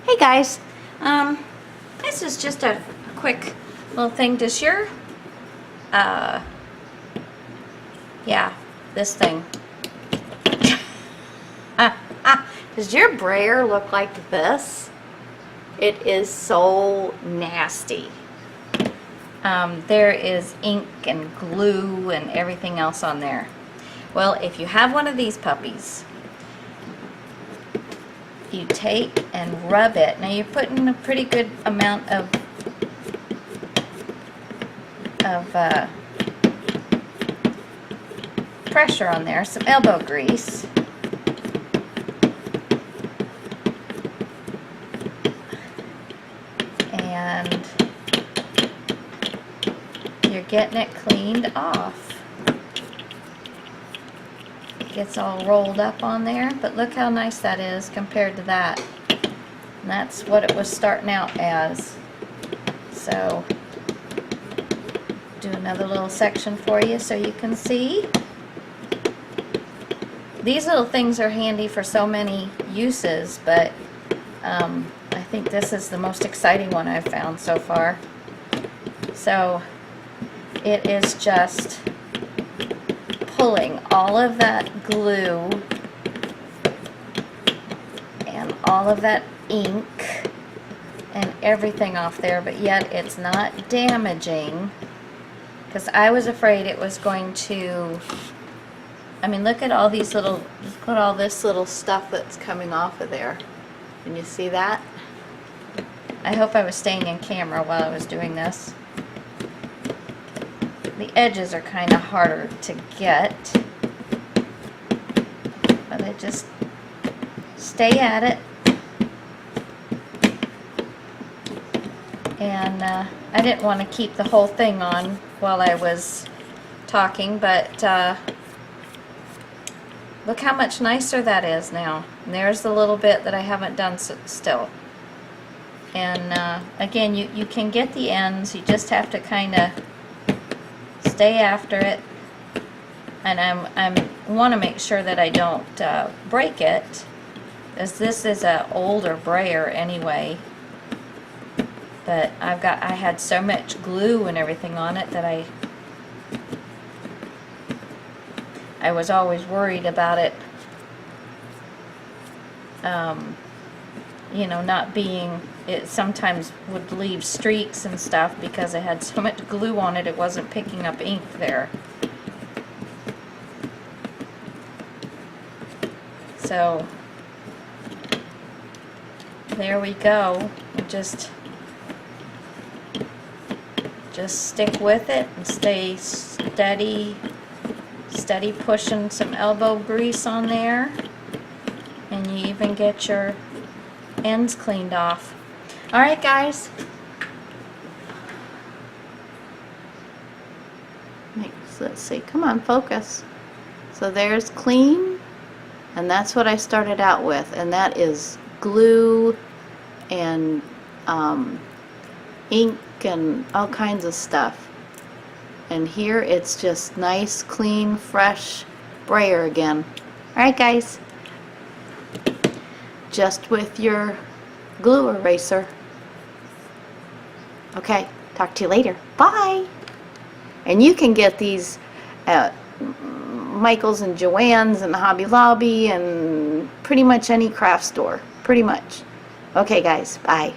Hey guys, this is just a quick little thing. Does your, yeah, this thing. Does your brayer look like this? It is so nasty. There is ink and glue and everything else on there. Well, if you have one of these puppies, you take and rub it. Now you're putting a pretty good amount of pressure on there, some elbow grease. And you're getting it cleaned off. Gets all rolled up on there, but look how nice that is compared to that. And that's what it was starting out as. So do another little section for you so you can see. These little things are handy for so many uses, but I think this is the most exciting one I've found so far. So it is just pulling all of that glue and all of that ink and everything off there, but yet it's not damaging, because I was afraid it was going to, I mean, look at all these little, look at all this little stuff that's coming off of there. Can you see that? I hope I was staying in camera while I was doing this. The edges are kind of harder to get, but I just stay at it. And I didn't want to keep the whole thing on while I was talking, but look how much nicer that is now. And there's the little bit that I haven't done still. And again, you can get the ends, you just have to kind of stay after it, and I want to make sure that I don't break it, as this is an older brayer anyway. But I had so much glue and everything on it that I was always worried about it, you know, not being. It sometimes would leave streaks and stuff because it had so much glue on it, it wasn't picking up ink there. So there we go. Just stick with it and stay steady pushing some elbow grease on there, and you even get your ends cleaned off. Alright guys, let's see, come on, focus. So there's clean, and that's what I started out with, and that is glue and ink and all kinds of stuff. And here it's just nice, clean, fresh brayer again. Alright guys, just with your glue eraser. Okay, talk to you later. Bye. And you can get these at Michael's and Joann's and Hobby Lobby and pretty much any craft store. Pretty much. Okay guys, bye.